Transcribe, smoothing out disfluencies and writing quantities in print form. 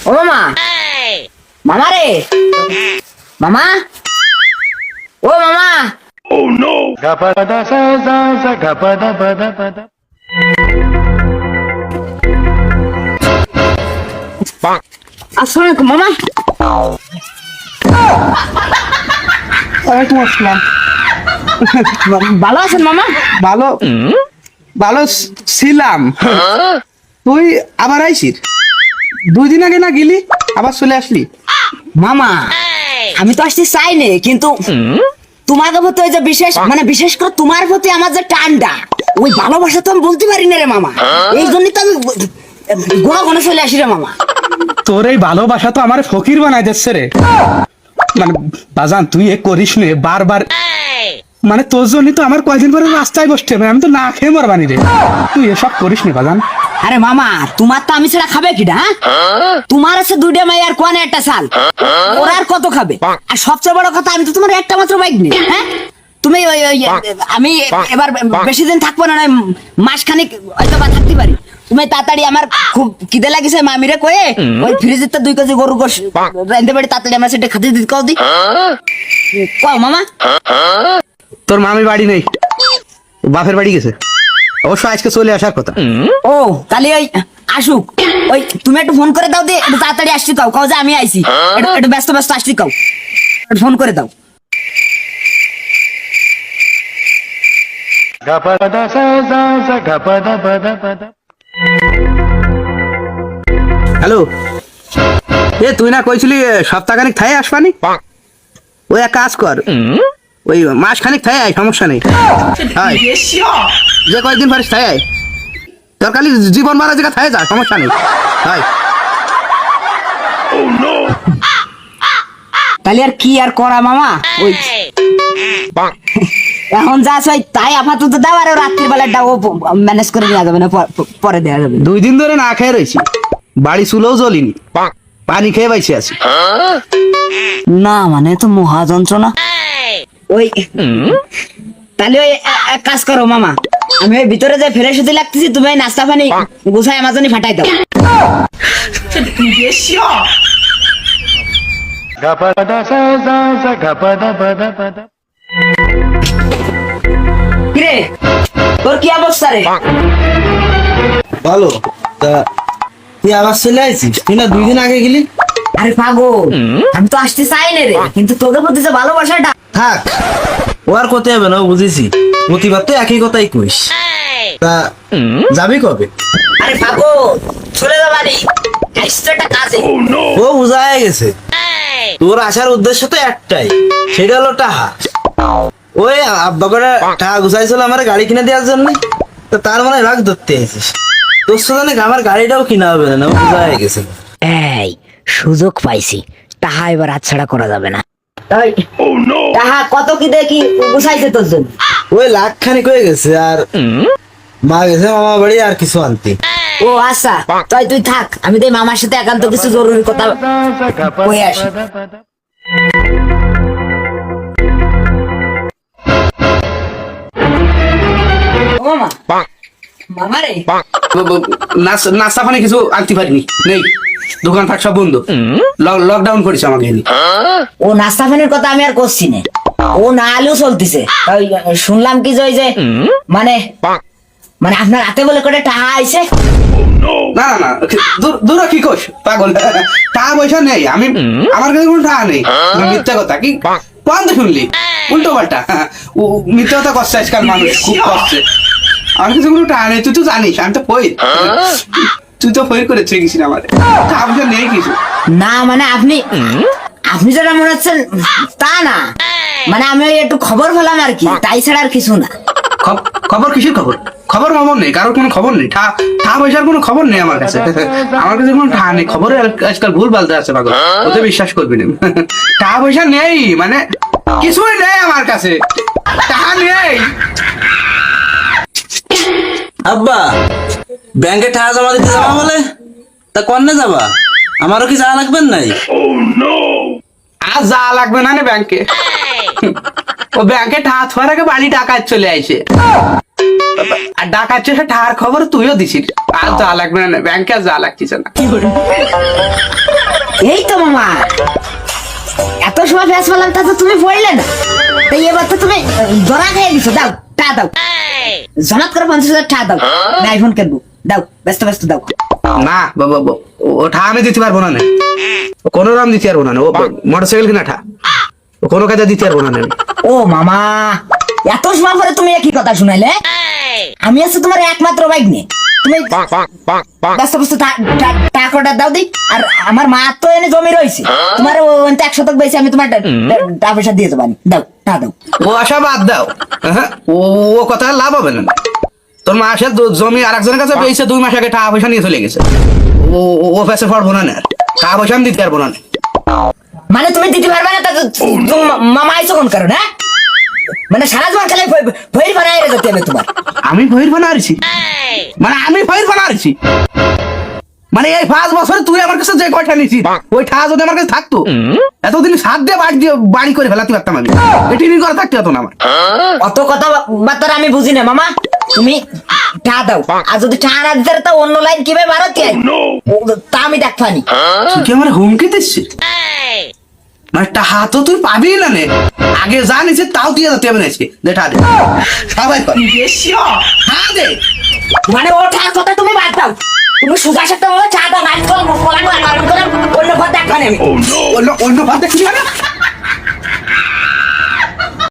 ও মামা, মামা রে, মামা, ও মামা। Oh no! আসসালামু আলাইকুম মামা। ওয়ালাইকুম আসসালাম। ভালো আছেন মামা? ভালো ভালো ছিলাম। তুই আবার আইছিস? 2 দিন আগে না গেলি, আবার চলে আসলি? মামা আমি তো আসতে চাই না, কিন্তু তোমার প্রতি ওই যে বিশেষ করে তোমার প্রতি আমার যে টানটা, ওই ভালোবাসা তো আমি বলতে পারি না রে মামা। এই জন্যই তো আমি গোনা গোনা চলে আসি রে মামা। তোর এই ভালোবাসা তো আমার ফকির বানাই দিচ্ছে রে। মানে বাজান তুই এ করিস নে বারবার, মানে তোর জন্য তো আমার কয়দিন পরে রাস্তায় বসতে হবে, আমি তো না খেয়ে মরবানি রে। তুই এসব করিস নে বাজান। আরে মামা তোমার তো আমি ছাড়া খাবে কিনা? তোমার আছে 2টা মেয়ে আর কোয়ানে একটা সাল, ওরা আর কত খাবে? আর সবচেয়ে বড় কথা, আমি তো তোমার একটা মাত্র বাইক নেই। হ্যাঁ তুমি আমি এবার বেশি দিন থাকবো না, মাসখানিক হয়তো বা থাকতে পারি। তুমি তাড়াতাড়ি, আমার খুব খিদে লাগিছে, মামিরে কয়ে ওই ফ্রিজের তো 2 কেজি গরু গোশ রাঁধতে পারি, তাড়াতাড়ি আমার সেটা খাতে দিতে কও দি। কও মামা। তোর মামি বাড়ি নেই, বাপের বাড়ি গেছে, অবশ্য আজকে চলে আসার কথা। ও তাহলে ওই আসুক, ওই তুমি একটু ফোন করে দাও দি, একটু তাড়াতাড়ি আসছি কাও, কাও যে আমি আইছি, একটু ব্যস্ত আসছি কাও, একটু ফোন করে দাও। হ্যালো, এ তুই না কইছিলি সপ্তাহখানিক থাই আসবানি? ওই এক কাজ কর, ওই মাসখানিক থাই আয়, সমস্যা নেই। আয়, যে কয়েকদিন পারিস থাই আয়, তোর খালি জীবন মারা জায়গা থাই যা, সমস্যা নেই। আয়। তাহলে আর কি আর করা মামা, ওই এখন যা চাই তাই আপাতত দাও, আর রাত্রির বেলাটা ও ম্যানেজ করে নেওয়া যাবে না, পরে দেওয়া যাবে। 2 দিন ধরে না খেয়ে রয়েছি, বাড়ি চুলেও জ্বলিনি, পানি খেয়ে বাইছে আছি। না মানে তো মহা যন্ত্রণা। ওই তাহলে ওই এক কাজ করো মামা, আমি ওই ভিতরে যে ফ্রেশ হতে লাগতেছি, তুমি ওই নাস্তা পানি গুছাই আমাজনই ফাটাই দাও। কিরে তোর কি অবস্থা রে? ভালো, তা তুই আবার চলে আইছিস? তুই না 2 দিন আগে গেলি? আরে পাগল, আমি তো আসতে চাই না রে, কিন্তু তোকে প্রতি যে ভালোবাসাটা। থাক, ও আর কোথায় হবে না, বুঝেছি। প্রতিবার তো একই কথাই কইস। তা যাবি কবে? আরে পাগল চলে যাবানি, আসছে একটা কাজে। ও বুঝা হয়ে গেছে, তোর আসার উদ্দেশ্য তো একটাই, সেটা হলো টাহা। ওই আব্বা করে টাকা গুছাইছিল আমার গাড়ি কিনে দেওয়ার জন্য, তো তার মানে রাগ ধরতে এসেছিস। তোর সাথে আমার গাড়িটাও কিনা হবে না, বুঝা হয়ে গেছে। এই সুযোগ পাইছি, তাহা এবার হাতছাড়া করা যাবে না। তাহা কত কি দেখি গুছাইছে তোর জন্য? ওই 1 লাখ খানিক হয়ে গেছে, আর মা গেছে মামা বাড়ি আর কিছু আনতে। ও আচ্ছা, তাই তুই থাক, আমি তো মামার সাথে একান্ত কিছু জরুরি কথা কই আসি। ও মামা, মামা রে, নাস্তা পানি কিছু আনতে পারিনি, নেই, দোকান থাক সব বন্ধ, লকডাউন করেছে আমাকে। ও নাস্তা পানির কথা আমি আর করছি না, ও না আলু চলতেছে। ওই শুনলাম কি যে ওই যে মানে মানে আপনার হাতে বলে করে টাকা আইছে। না না না, দূর কি কোস পাগল, টাকা পয়সা নেই, আমি আমার কাছে কোনো টাকা নেই। মিথ্যা কথা কি কোন তো শুনলি, উল্টো পাল্টা মিথ্যা কথা করছে আজকাল মানুষ, খুব করছে। আমার কাছে কোনো টাকা নেই, তুই তো জানিস, আমি তো ফইর, তুই তো ফইর করে গেছিস আমার, টাকা পয়সা নেই কিছু। না মানে আপনি যেটা মনে হচ্ছেন তা না, মানে আমি ওই একটু খবর পেলাম আর কি, তাই ছাড়া আর কিছু না। খবর কিসের খবর? খবর নেই, কারোর কোনো খবর নেই, টাকা পয়সার কোনো খবর নেই আমার কাছে। আমার কাছে কোনো টাকা নেই, খবরে আজকাল ভুল বলতে আছে পাগল, ওতে বিশ্বাস করবি না। টাকা পয়সা নেই মানে কিছুই নেই আমার কাছে, টাকা নেই। আব্বা ব্যাংকে টাকা জমা দিতে যাবা বলে, তা কন্যা যাবা? আমারও কি যাওয়া লাগবে নাই? আর যা লাগবে না ব্যাংকে, ও ব্যাংকে টাকা থাকার আগে বাড়ি ডাকাত চলে আসে, আর ডাকাত সে টাকার খবর তুইও দিছিস। আর যা লাগবে না, ব্যাংকে আর যা লাগছিস না। এই তো মামা, এত সময় ফেস পেলাম তা তো তুমি পড়লে না, তাই এবার তো তুমি ধরা খেয়ে দিছো। দাও টা দাও, জমাত করে 50,000 টাকা দাও, না আইফোন কিনবো। দাও, ব্যস্ত ব্যস্ত দাও। না বাবা, ও ঠা আমি দিতে পারবো না, ও কোনো রাম দিতে পারবো না। ও মোটরসাইকেল কিনা ঠা, ও কোনো কাজে দিতে পারবো না আমি। ও মামা, এত সময় পরে তুমি একই কথা শুনাইলে? আমি আছি তোমার একমাত্র বাইক নিয়ে, তুমি ব্যস্ত ব্যস্ত টাকাটা দাও দি। আর আমার মা তো এনে জমি রয়েছে, তোমার 1 শতক বেশি আমি তোমার টাকা পয়সা দিয়ে দেবো। দাও, টাকা দাও। ও আশা বাদ দাও, হ্যাঁ ও কথা লাভ হবে না। তোর মা আসে জমি আর একজনের কাছে পেয়েছে, 2 মাস আগে টাকা পয়সা নিয়ে চলে গেছে। ও ফেসে পড়বো না, টাকা পয়সা আমি দিতে পারবো না। মানে তুমি দিতে পারবে না? মামা আইসো কোন কারণ? হ্যাঁ, মানে সারা জীবন খেলে ভৈর বানাই যেতে হবে তোমার। আমি ভৈর বানাচ্ছি? মানে আমি ভৈর বানাচ্ছি? মানে এই 5 বছরে তুই আমার কাছে যে কয়টা নিছিস, ওই টাকা যদি আমার কাছে থাকতো, এতদিন সাত দিয়ে বাড়ি করে ফেলাতে পারতাম আমি। এটি করে থাকতে হতো না আমার। অত কথা বার্তা আমি বুঝি না মামা, তুমি টা দাও। আর যদি টা না দিতে তা অন্য লাইন কিভাবে বাড়াতে তা আমি দেখবানি। তুই কি আমার হুমকি দিচ্ছিস? মানে টাকা তো তুই পাবি না, নে আগে যা নিছে তাও দিয়ে যেতে হবে। নাকি দে টাকা দে, সবাই কর হ্যাঁ দে। মানে ও টা কথা তুমি বাদ দাও, তুমি সুজার সাথে চা দাও, নাইট করো, অন্য ঘর দেখবানি আমি। অন্য ভাত দেখবি না?